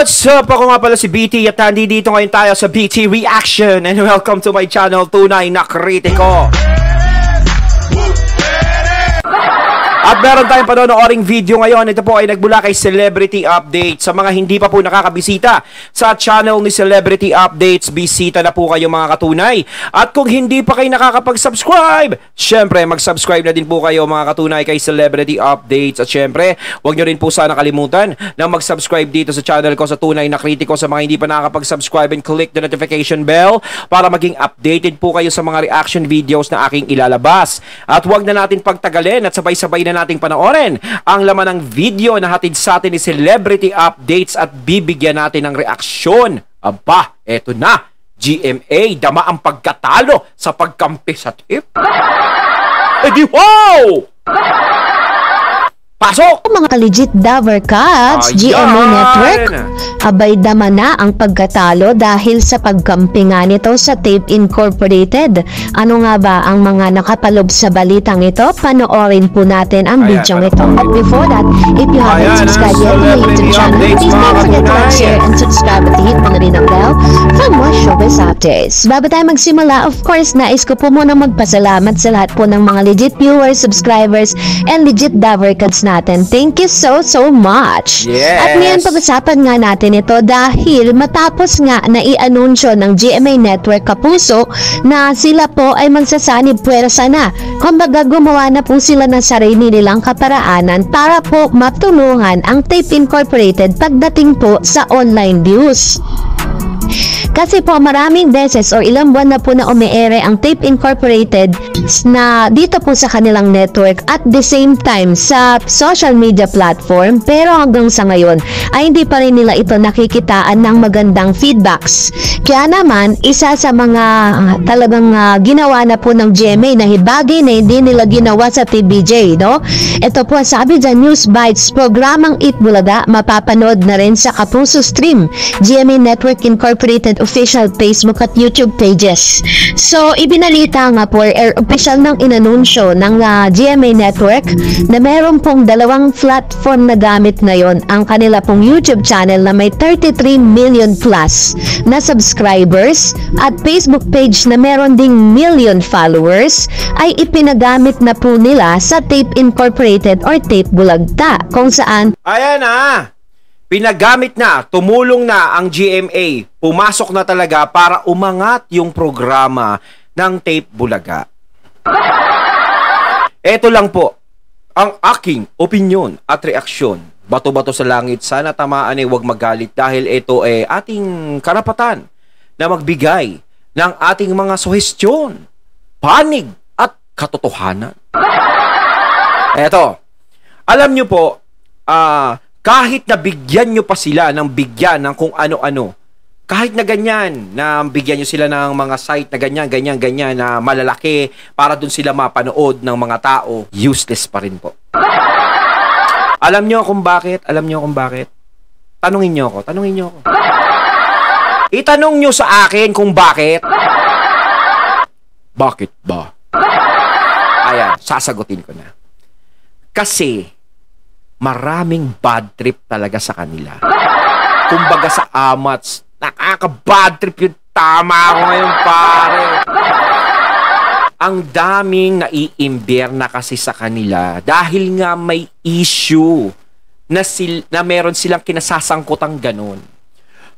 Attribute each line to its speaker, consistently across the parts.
Speaker 1: What's up? Ako nga pala si BT at nandito ngayon tayo sa BT Reaction and welcome to my channel, Tunay na Kritiko. At meron tayong panonooring video ngayon. Ito po ay nagbula kay Celebrity Updates. Sa mga hindi pa po nakakabisita sa channel ni Celebrity Updates, bisita na po kayo mga katunay. At kung hindi pa kayo nakakapag-subscribe, syempre mag-subscribe na din po kayo mga katunay kay Celebrity Updates. At syempre, huwag nyo rin po sana kalimutan na mag-subscribe dito sa channel ko sa Tunay na Kritiko sa mga hindi pa nakakapag-subscribe and click the notification bell para maging updated po kayo sa mga reaction videos na aking ilalabas. At huwag na natin pagtagalin at sabay-sabay na nating panoorin ang laman ng video na hatid sa atin ni Celebrity Updates at bibigyan natin ng reaksyon. Aba, eto na, GMA, dama ang pagkatalo sa pagkampi sa tip. Di wow! Pasok!
Speaker 2: Mga ka-legit Daver Cats, GMA Network, abay dama na ang pagkatalo dahil sa pagkampi nga nito sa Tape Incorporated. Ano nga ba ang mga nakapalob sa balitang ito? Panoorin po natin ang video ito. But before that, if you haven't subscribed yet to my YouTube channel, please don't forget to like, share, and subscribe at hit mo na rin ang bell for more showbiz updates. Bago tayo magsimula, of course, nais ko po muna magpasalamat sa lahat po ng mga legit viewers, subscribers, and legit Daver Cats natin. Thank you so much.
Speaker 1: Yes.
Speaker 2: At ngayon pag-usapan nga natin ito dahil matapos nga na i-anunsyo ng GMA Network Kapuso na sila po ay magsasanib puwersa na. Kumbaga gumawa na po sila ng sarili nilang kaparaanan para po matulungan ang Tape Incorporated pagdating po sa online views. Kasi po maraming beses o ilang buwan na po na umiere ang Tape Incorporated na dito po sa kanilang network at the same time sa social media platform, pero hanggang sa ngayon ay hindi pa rin nila ito nakikitaan ng magandang feedbacks. Kaya naman isa sa mga talagang ginawa na po ng GMA na hibagay na hindi nila ginawa sa TVJ, no? Ito po sabi dyan, News Bites, programang Eat Bulaga mapapanood na rin sa Kapuso Stream, GMA Network Incorporated official Facebook at YouTube pages. So, ibinalita nga po, official ng inanunsyo ng GMA Network na meron pong dalawang platform na gamit ngayon ang kanila pong YouTube channel na may 33 million plus na subscribers at Facebook page na meron ding million followers ay ipinagamit na po nila sa Tape Incorporated or Tape Bulagta kung saan
Speaker 1: ayan na! Pinagamit na, tumulong na ang GMA. Pumasok na talaga para umangat yung programa ng Tape Bulaga. Ito lang po ang aking opinyon at reaksyon. Bato-bato sa langit, sana tamaan ay huwag magalit dahil ito ay ating karapatan na magbigay ng ating mga suhestyon, panig at katotohanan. Eto, alam nyo po, kahit na bigyan nyo pa sila ng bigyan ng kung ano-ano, kahit na ganyan, na bigyan nyo sila ng mga site na ganyan na malalaki para dun sila mapanood ng mga tao, useless pa rin po. Alam nyo kung bakit? Tanungin nyo ako. Itanong nyo sa akin kung bakit. Bakit ba? Ayan, sasagutin ko na. Kasi maraming bad trip talaga sa kanila. Kumbaga sa amats, nakaka-bad trip yung tama ako ngayon, pare. Ang daming naiimber na kasi sa kanila dahil nga may issue na meron silang kinasasangkutang ganun.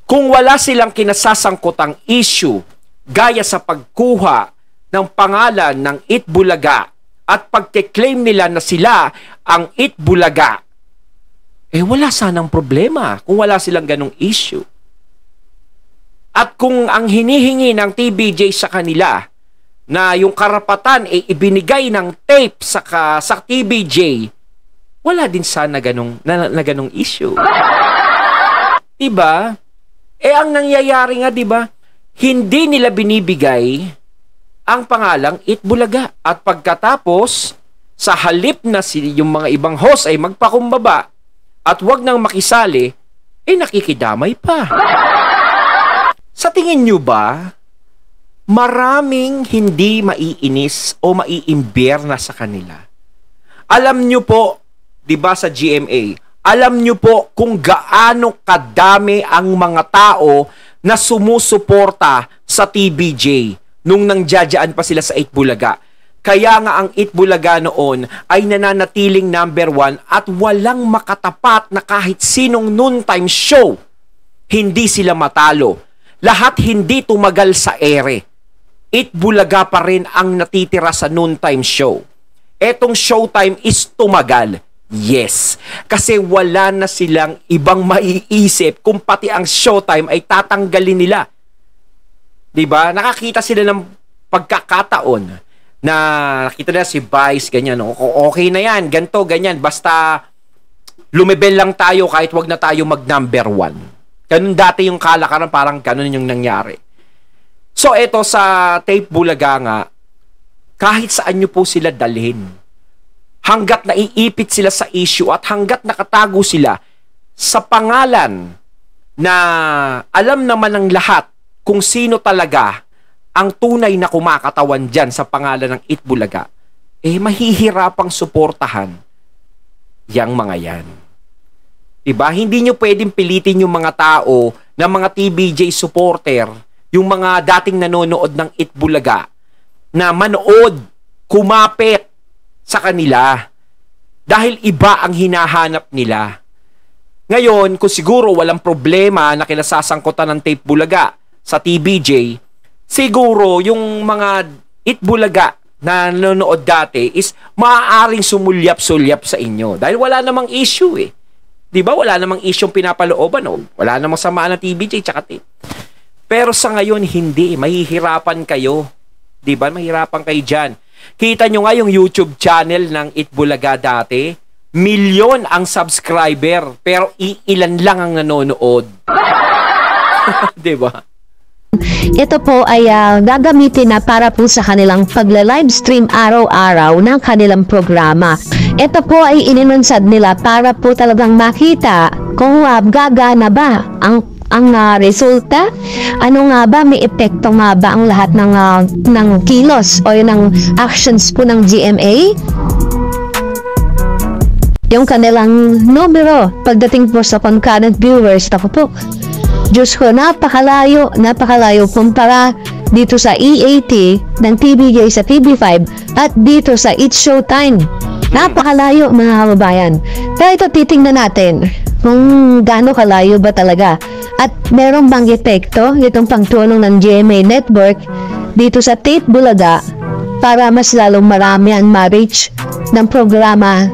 Speaker 1: Kung wala silang kinasasangkutang issue, gaya sa pagkuha ng pangalan ng Eat Bulaga at pagke-claim nila na sila ang Eat Bulaga, wala sanang problema kung wala silang ganong issue. At kung ang hinihingi ng TVJ sa kanila na yung karapatan ay ibinigay ng tape sa TVJ, wala din sana ganong issue. Diba? Ang nangyayari nga, diba? Hindi nila binibigay ang pangalang Eat Bulaga. At pagkatapos, sa halip na yung mga ibang host ay magpakumbaba, at wag nang makisali, nakikidamay pa. Sa tingin nyo ba, maraming hindi maiinis o maiimber na sa kanila? Alam nyo po, 'di ba sa GMA, Alam nyo po kung gaano kadami ang mga tao na sumusuporta sa TBJ nung nandiyadyaan pa sila sa Itbulaga. Kaya nga ang Itbulaga noon ay nananatiling number 1 at walang makatapat na kahit sinong noontime show. Hindi sila matalo. Lahat hindi tumagal sa ere. Itbulaga pa rin ang natitira sa noontime show. Etong showtime is tumagal. Yes. Kasi wala na silang ibang maiisip kung pati ang showtime ay tatanggalin nila. Diba? Nakakita sila ng pagkakataon na nakita na si Vice, ganyan. Okay na yan, ganto, ganyan. Basta lumibel lang tayo kahit wag na tayo mag number 1. Ganun dati yung kalakaran, parang ganun yung nangyari. So eto sa Tape Bulaga nga, kahit saan nyo po sila dalhin, hanggat naiipit sila sa issue at hanggat nakatago sila sa pangalan na alam naman ng lahat kung sino talaga ang tunay na kumakatawan dyan sa pangalan ng Itbulaga, mahihirapang suportahan yang mga yan. Diba? Hindi nyo pwedeng pilitin yung mga tao na mga TBJ supporter, yung mga dating nanonood ng Itbulaga, na manood, kumapit sa kanila. Dahil iba ang hinahanap nila. Ngayon, kung siguro walang problema na kinasasangkutan ng Tape Bulaga sa TBJ, siguro yung mga Itbulaga na nanonood dati is maaaring sumulyap-sulyap sa inyo. Dahil wala namang issue eh. Diba? Wala namang issue pinapalooban. O? Wala namang samaan ng TBJ tsaka Tape. Pero sa ngayon, hindi. Mahihirapan kayo. Diba? Mahihirapan kayo dyan. Kita nyo nga yung YouTube channel ng Itbulaga dati. Milyon ang subscriber. Pero ilan lang ang nanonood. Diba?
Speaker 2: Ito po ay gagamitin na para po sa kanilang pagla-livestream araw-araw ng kanilang programa. Ito po ay ininunsad nila para po talagang makita kung gagana ba ang resulta. Ano nga ba, may epekto nga ba ang lahat ng kilos o ng actions po ng GMA? Yung kanilang numero pagdating po sa concurrent viewers, ako po, Diyos ko, napakalayo kumpara dito sa EAT ng TBJ sa TV5 at dito sa It's Showtime. Napakalayo mga kababayan. Pero ito titingnan natin kung gaano kalayo ba talaga. At merong bang epekto itong pagtulong ng GMA Network dito sa Tape Bulaga para mas lalong marami ang ma-reach ng programa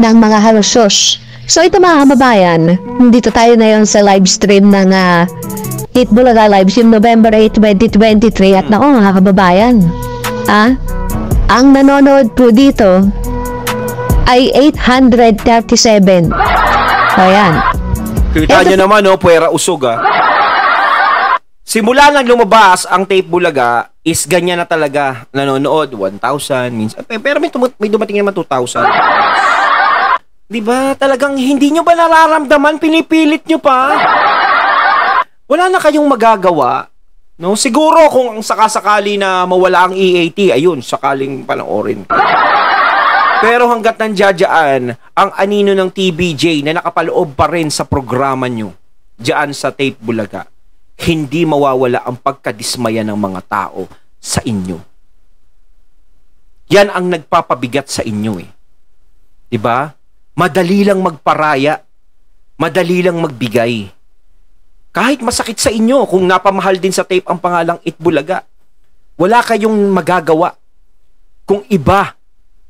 Speaker 2: ng mga halusos. So ito mga kababayan, dito tayo na yon sa live stream ng Tape Bulaga Live Stream November 8, 2023 at nako mga kababayan, ang nanonood po dito ay 837. Ayan.
Speaker 1: Kita nyo naman, no, puwera usog, Simula nang lumabas ang Tape Bulaga, is ganyan na talaga nanonood, 1,000, minsan. Pero may dumating naman 2,000. Diba? Talagang hindi nyo ba nararamdaman? Pinipilit nyo pa? Wala na kayong magagawa. No? Siguro kung ang sakasakali na mawala ang EAT, ayun, sakaling panoorin. Pero hanggat nandiyadyaan ang anino ng TBJ na nakapaloob pa rin sa programa nyo, dyan sa Tape Bulaga, hindi mawawala ang pagkadismaya ng mga tao sa inyo. Yan ang nagpapabigat sa inyo eh. Diba? Madali lang magparaya, madali lang magbigay. Kahit masakit sa inyo kung napamahal din sa tape ang pangalang Itbulaga, wala kayong magagawa kung iba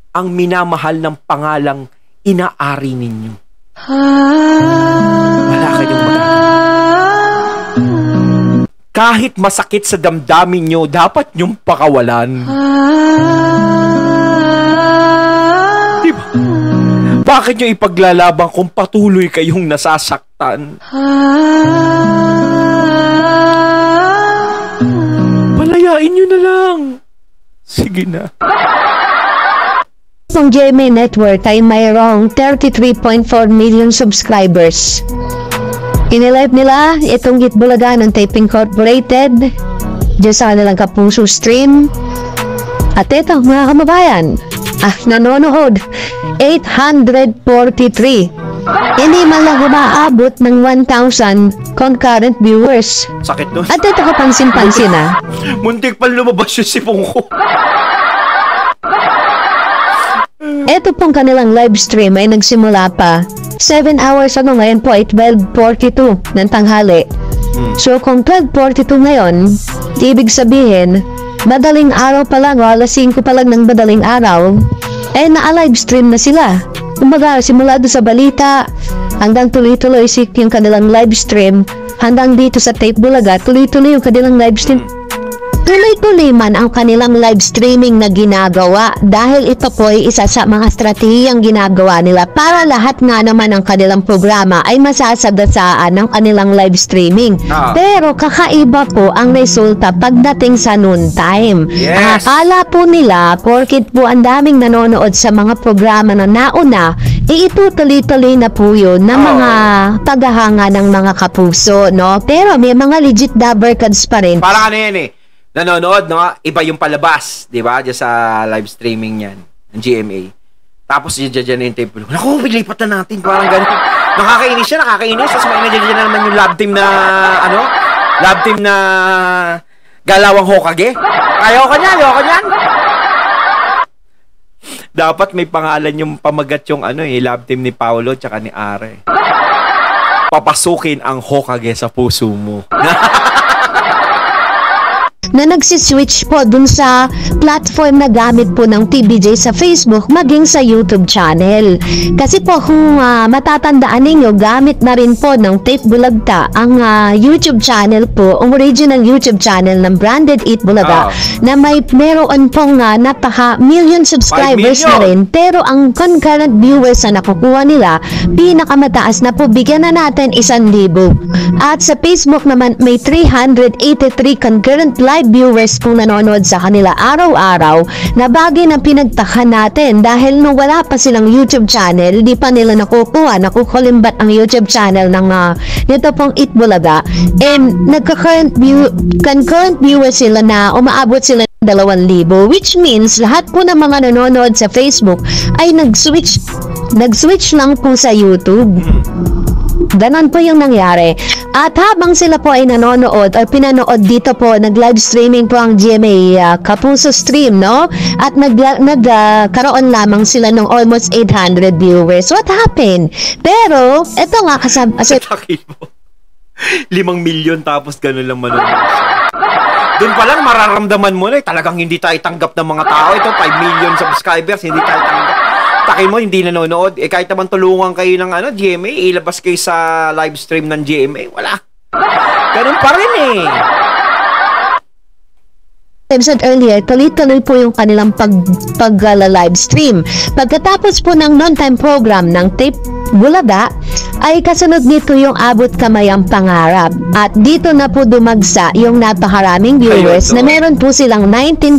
Speaker 1: ang minamahal ng pangalang inaari ninyo. Wala kayong magagawa. Kahit masakit sa damdamin nyo, dapat nyong pakawalan. Diba? Bakit nyo ipaglalaban kung patuloy kayong nasasaktan? Palayain nyo na lang. Sige na.
Speaker 2: Ang GMA Network ay mayroong 33.4 million subscribers. Inilive nila itong Itbulaga ng Tape Incorporated dyan sa kanilang kapuso stream. At ito mga kababayan, nanonood 843. Hindi man lang umaabot ng 1,000 concurrent viewers.
Speaker 1: Sakit nun.
Speaker 2: At ito kapansin-pansin
Speaker 1: Muntik pa lumabas yung sipong ko.
Speaker 2: Ito pong kanilang live stream ay nagsimula pa 7 hours ngayon po ay 12:42 ng tanghali. So kung 12:42 ngayon, ibig sabihin, madaling araw pa lang o alas 5 pa lang ng madaling araw, na-live stream na sila. Kumbaga, simula doon sa balita, hanggang tuloy-tuloy yung kanilang live stream, hanggang dito sa Tape Bulaga, tuloy-tuloy yung kanilang live stream. Tuloy-tuloy man ang kanilang live streaming na ginagawa dahil ito po ay isa sa mga estratehiyang ginagawa nila para lahat nga naman ng kanilang programa ay masasagasaan ng kanilang live streaming. Pero kakaiba po ang resulta pagdating sa noon time.
Speaker 1: Yes.
Speaker 2: Akala po nila, porkit po ang daming nanonood sa mga programa na nauna, itutuloy-tuloy na po yun ng mga tagahanga ng mga kapuso, no? Pero may mga legit dabberkads pa rin.
Speaker 1: Parang ano yan nanonood, no? Iba yung palabas, di ba? Diyan sa live streaming yan, ng GMA. Tapos dyan yung tape. Naku, lipat na natin. Parang ganun. Nakakainis siya, nakakainis. Tapos may nandiyan na naman yung lab team na, lab team na Galawang Hokage. Ayoko niyan. Dapat may pangalan yung pamagat yung lab team ni Paolo tsaka ni Are. Papasukin ang Hokage sa puso mo.
Speaker 2: Na nagsiswitch po dun sa platform na gamit po ng TBJ sa Facebook maging sa YouTube channel. Kasi po kung matatandaan ninyo, gamit na rin po ng Tape Bulagta ang YouTube channel po, ang original YouTube channel ng Branded Eat Bulaga na meron pong napaka-million subscribers na rin, pero ang concurrent viewers na nakukuha nila, pinakamataas na po, bigyan na natin 1,000. At sa Facebook naman may 383 concurrent live viewers kung nanonood sa kanila araw-araw, na bagay na pinagtaka natin dahil nung wala pa silang YouTube channel, di pa nila nakukulimbat ang YouTube channel ng nito pong Eat Bulaga, and concurrent viewers sila na umaabot sila ng 2,000, which means lahat po ng mga nanonood sa Facebook ay nag-switch lang po sa YouTube. Ganon po yung nangyari. At habang sila po ay nanonood o pinanood dito po, nag-live streaming po ang GMA Kapuso stream, no? At nagkaroon lamang sila ng almost 800 viewers. What happened? Pero, eto nga
Speaker 1: Takin mo. 5 milyon tapos gano'n lang manonood. Doon pa lang mararamdaman mo na talagang hindi tayo tanggap ng mga tao. Ito, 5 million subscribers, hindi tayo tanggap. Takin mo, hindi nanonood. Kahit naman tulungan kayo ng GMA, ilabas kayo sa live stream ng GMA, wala. Ganun pa rin
Speaker 2: I said earlier, tuloy-tuloy po yung kanilang pag-live stream. Pagkatapos po ng non-time program ng Tape Bulaga, ay kasunod nito yung Abot Kamay ang Pangarap. At dito na po dumagsa yung napakaraming viewers na meron po silang 19,000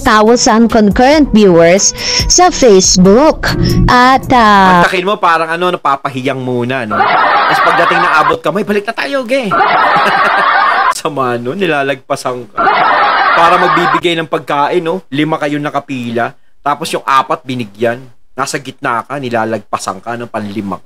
Speaker 2: concurrent viewers sa Facebook. At
Speaker 1: takin mo, parang napapahiyang muna, no? Tapos pagdating na Abot Kamay, balik na tayo, Sama, no? Nilalagpasan ka. Para magbibigay ng pagkain, no? 5 kayo nakapila. Tapos yung 4 binigyan. Nasa gitna ka, nilalagpasan ka ng panlima.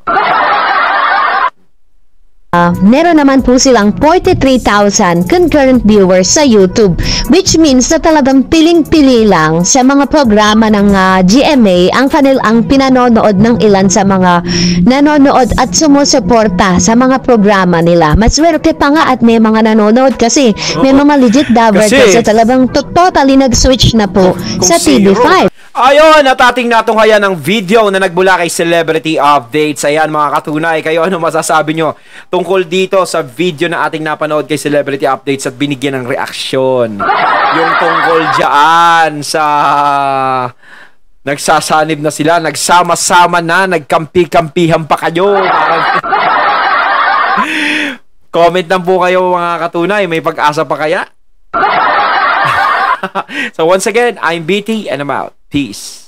Speaker 2: Meron naman po silang 43,000 concurrent viewers sa YouTube, which means na talagang piling-pili lang sa mga programa ng GMA ang kanilang pinanonood ng ilan sa mga nanonood at sumusuporta sa mga programa nila. Maswerte pa nga at may mga nanonood kasi may mga legit dabbers kasi talagang totally nag-switch na po sa TV5.
Speaker 1: Ayon, natating natunghayan ng video na nagbula kay Celebrity Updates. Ayan mga katunay, kayo ano masasabi nyo tungkol dito sa video na ating napanood kay Celebrity Updates at binigyan ng reaksyon? Yung tungkol dyan sa nagsasanib na sila, nagsama-sama na, nagkampi-kampihan pa kayo. Comment lang po kayo mga katunay, may pag-asa pa kaya? So once again, I'm BT and I'm out. Peace.